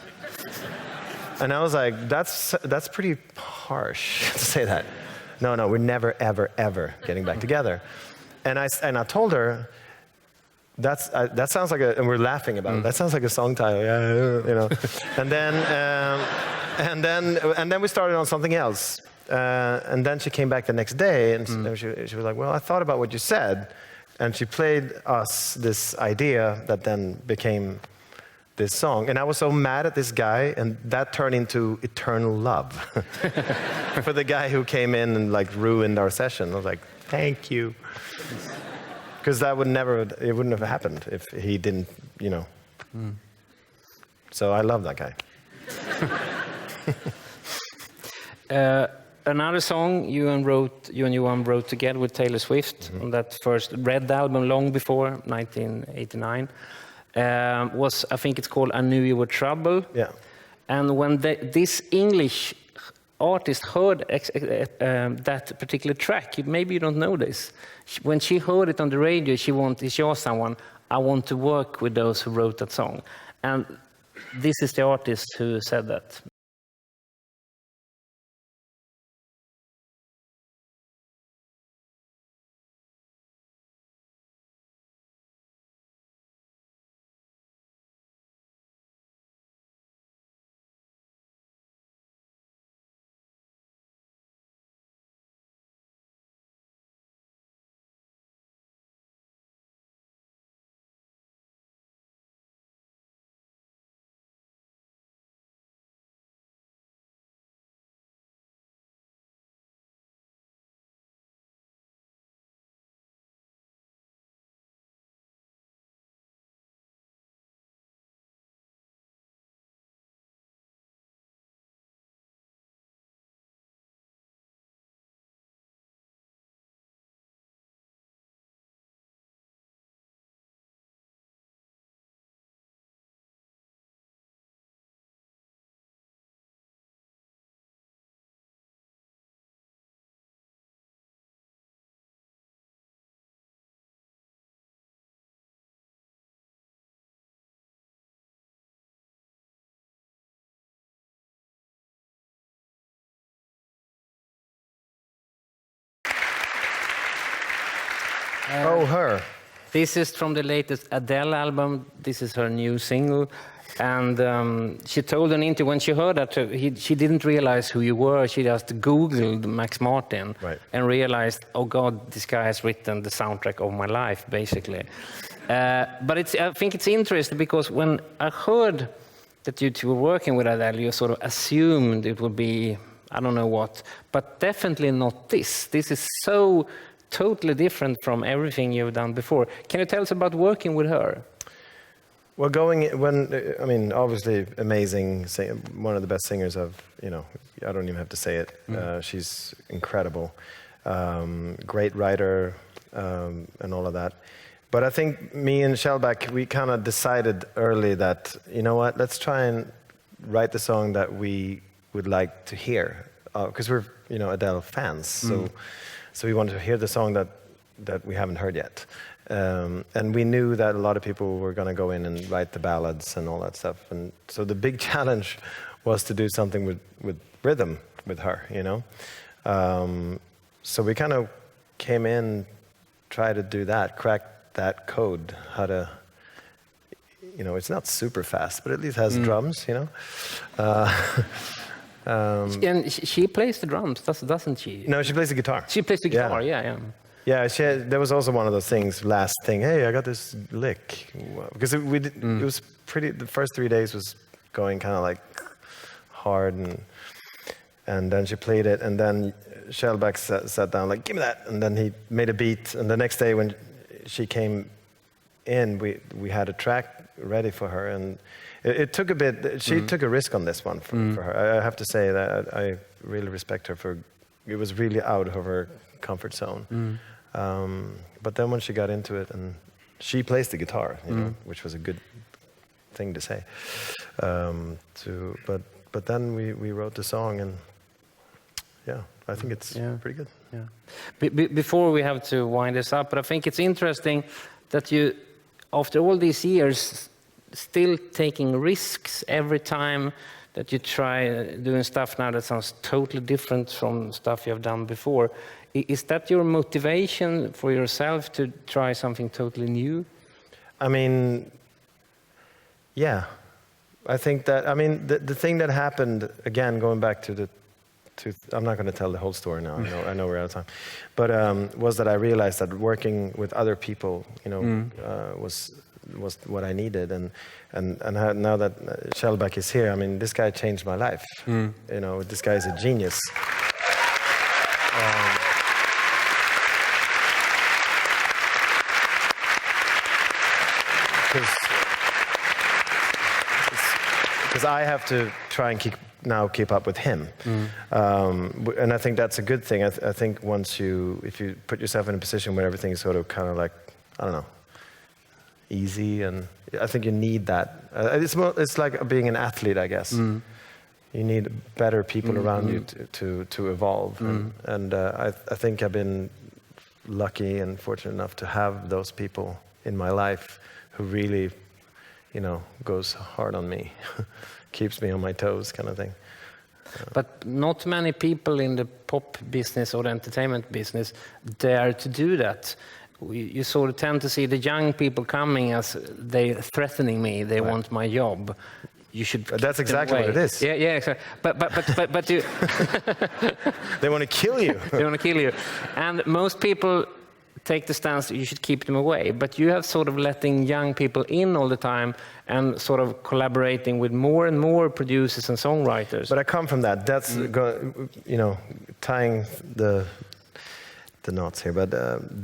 And I was like, that's pretty harsh to say that. No, we're never, ever, ever getting back together. And I told her, that sounds like and we're laughing about it. That sounds like a song title, And then we started on something else. And then she came back the next day, and she was like, well, I thought about what you said. And she played us this idea that then became this song. And I was so mad at this guy, and that turned into eternal love for the guy who came in and ruined our session. I was like, thank you. Because it wouldn't have happened if he didn't, So I love that guy. Another song you and Johan wrote together with Taylor Swift on that first Red album long before 1989 was, I think it's called I Knew You Were Trouble. Yeah. And when this English artist heard that particular track, maybe you don't know this, when she heard it on the radio, she asked someone, I want to work with those who wrote that song. And this is the artist who said that. Her. This is from the latest Adele album. This is her new single. And she told an interview when she heard that she didn't realize who you were. She just Googled Max Martin and realized, oh God, this guy has written the soundtrack of my life, basically. But I think it's interesting because when I heard that you two were working with Adele, you sort of assumed it would be, I don't know what, but definitely not this. This is so totally different from everything you've done before. Can you tell us about working with her? Well, obviously amazing, one of the best singers of, I don't even have to say it. She's incredible, great writer, and all of that. But I think me and Shellback, we kind of decided early that, you know what, let's try and write the song that we would like to hear, because we're, Adele fans. So we wanted to hear the song that we haven't heard yet. And we knew that a lot of people were going to go in and write the ballads and all that stuff. And so the big challenge was to do something with rhythm with her, So we kind of came in, tried to do that, crack that code, how to, it's not super fast, but at least has drums, And she plays the drums, doesn't she? No, she plays the guitar. She plays the guitar, yeah. Yeah, there was also one of those things, last thing, hey, I got this lick. Because it was the first 3 days was going kind of like hard, and then she played it, and then Shellback sat down like, give me that, and then he made a beat, and the next day when she came in, we had a track ready for her, and it took a bit, she took a risk on this one for her. I have to say that I really respect her it was really out of her comfort zone. But then when she got into it, and she plays the guitar, which was a good thing to say. But then we wrote the song, and yeah, I think it's pretty good. Yeah. Before we have to wind this up, but I think it's interesting that you, after all these years, still taking risks every time that you try doing stuff now that sounds totally different from stuff you have done before. Is that your motivation for yourself to try something totally new? I mean, yeah. I think that, the thing that happened, again, going back to I'm not going to tell the whole story now, I know we're out of time, but was that I realized that working with other people, was what I needed, and now that Shellback is here, this guy changed my life. This guy is a genius. Because I have to try and keep up with him, and I think that's a good thing. I think if you put yourself in a position where everything is sort of kind of like, I don't know, easy, and I think you need that. It's like being an athlete, I guess. You need better people around you to evolve, and I think I've been lucky and fortunate enough to have those people in my life who really, goes hard on me, keeps me on my toes, kind of thing. But not many people in the pop business or the entertainment business dare to do that. You sort of tend to see the young people coming as they threatening me. They want my job. You should. That's exactly what it is. Yeah, exactly. But you. They want to kill you. They want to kill you, and most people take the stance that you should keep them away. But you have sort of letting young people in all the time and sort of collaborating with more and more producers and songwriters. But I come from that. That's tying the knots here. But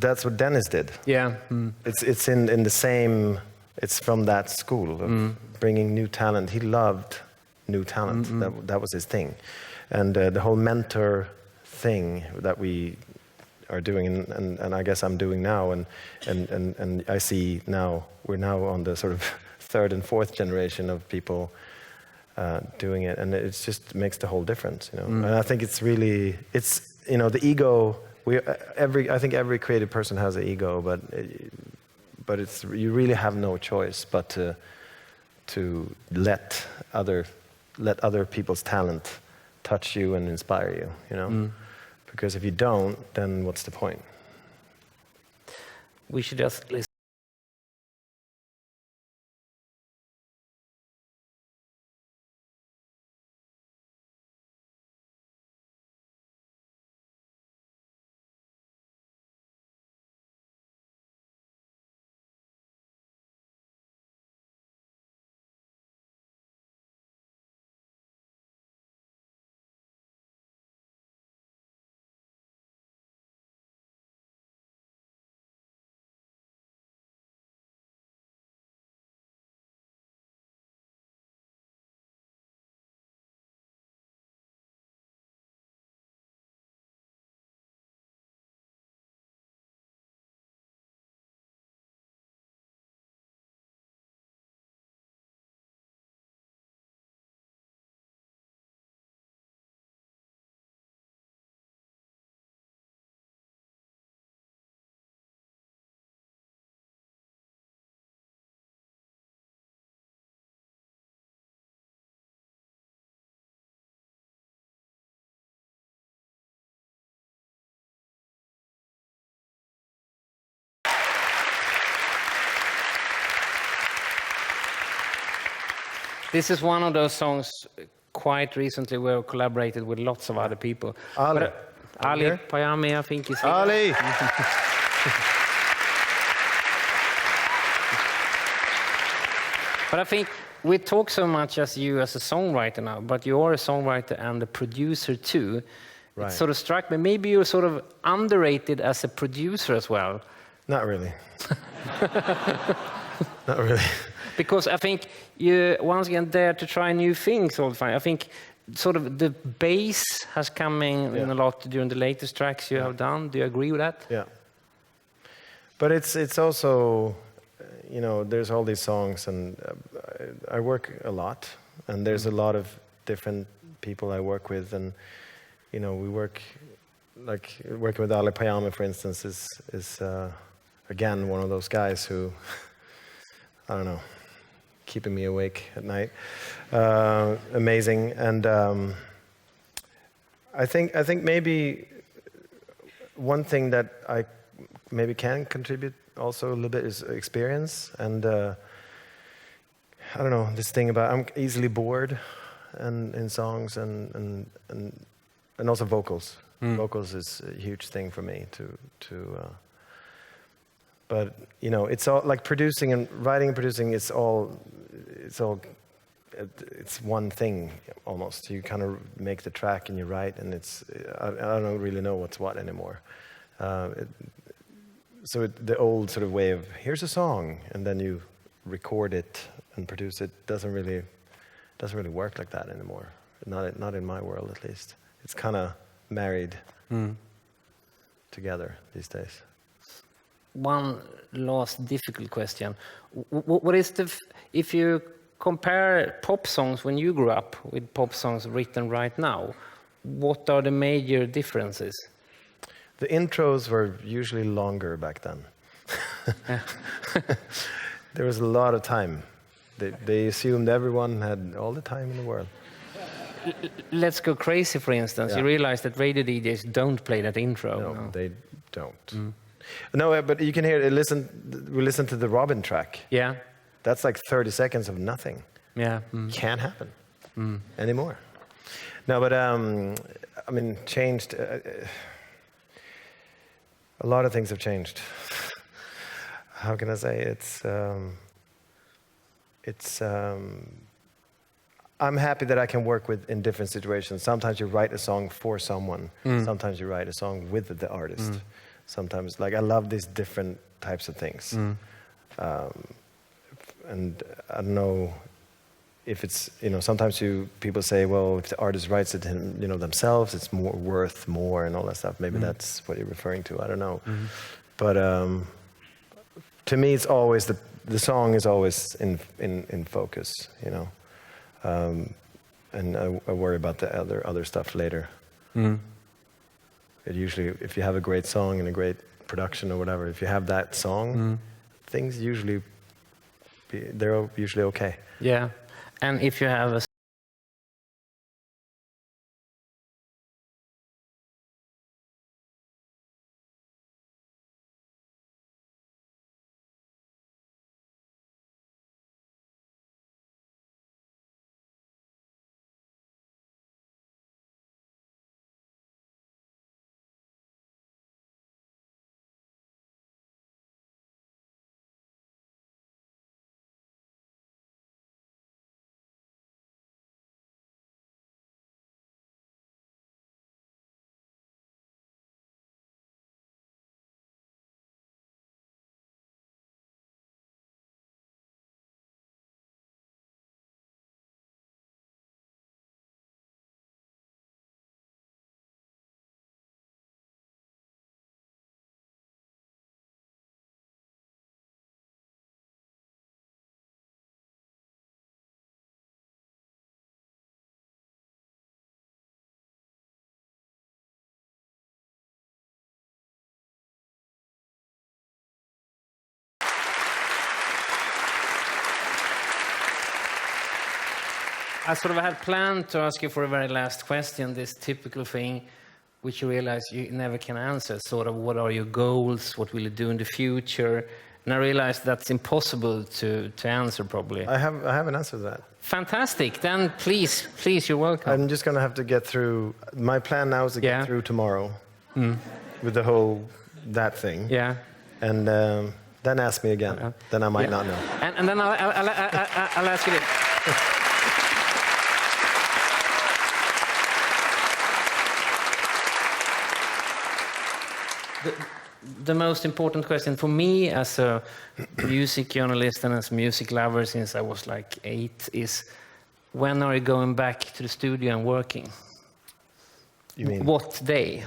that's what Dennis did. Yeah. It's in the same. It's from that school of bringing new talent. He loved new talent. That was his thing, and the whole mentor thing that we are doing, and I guess I'm doing now, and I see now we're now on the sort of third and fourth generation of people doing it, and it just makes the whole difference, And I think it's really the ego. I think every creative person has an ego, but it's you really have no choice but to let other people's talent touch you and inspire you, Because if you don't, then what's the point? We should just listen. This is one of those songs quite recently where we collaborated with lots of other people. Ali. But, Ali Payami, I think is here. Ali! But I think we talk so much as you as a songwriter now, but you are a songwriter and a producer too. Right. It sort of struck me, maybe you're sort of underrated as a producer as well. Not really. Not really. Because I think you, once again, dare to try new things all the time. I think sort of the bass has come in a lot during the latest tracks you have done. Do you agree with that? Yeah. But it's also, you know, there's all these songs, and I work a lot, and there's a lot of different people I work with, and you know, we work, like working with Ali Payami, for instance, is again one of those guys who, I don't know, keeping me awake at night. Amazing, and I think maybe one thing that I maybe can contribute also a little bit is experience, and I don't know, this thing about I'm easily bored, and in songs and also vocals. Vocals is a huge thing for me but you know, it's all like producing and writing and producing. It's one thing almost. You kind of make the track and you write, and I don't really know what's what anymore. The old sort of way of here's a song and then you record it and produce it doesn't really work like that anymore. Not in my world, at least. It's kind of married together these days. One last difficult question. What is if you compare pop songs when you grew up with pop songs written right now, what are the major differences? The intros were usually longer back then. There was a lot of time. They assumed everyone had all the time in the world. Let's Go Crazy, for instance. Yeah. You realize that radio DJs don't play that intro. No, they don't. No, but you can hear it. We listen to the Robin track. Yeah. That's like 30 seconds of nothing. Yeah. Can't happen anymore. No, but I mean, changed. A lot of things have changed. How can I say? I'm happy that I can work in different situations. Sometimes you write a song for someone. Sometimes you write a song with the artist. Sometimes, like, I love these different types of things. And I don't know if it's, you know, sometimes people say, well, if the artist writes it, you know, themselves, it's worth more and all that stuff. Maybe that's what you're referring to. I don't know. But to me, it's always the song is always in focus, you know. And I worry about the other stuff later. It usually, if you have a great song and a great production or whatever, if you have that song, things usually they're usually okay. Yeah, and if you have a I sort of had planned to ask you for a very last question, this typical thing, which you realize you never can answer, sort of what are your goals, what will you do in the future, And I realized that's impossible to answer probably. I have an answer to that. Fantastic. Then please, you're welcome. I'm just gonna have to get through. My plan now is to get through tomorrow with the whole that thing. Yeah. And then ask me again. Then I might not know. And then I'll ask you this. The most important question for me as a music journalist and as a music lover since I was like 8 is, when are you going back to the studio and working? You mean? What day?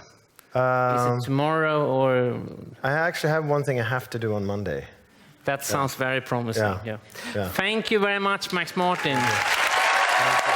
Is it tomorrow or? I actually have one thing I have to do on Monday. That sounds very promising. Yeah. Thank you very much, Max Martin. Thank you.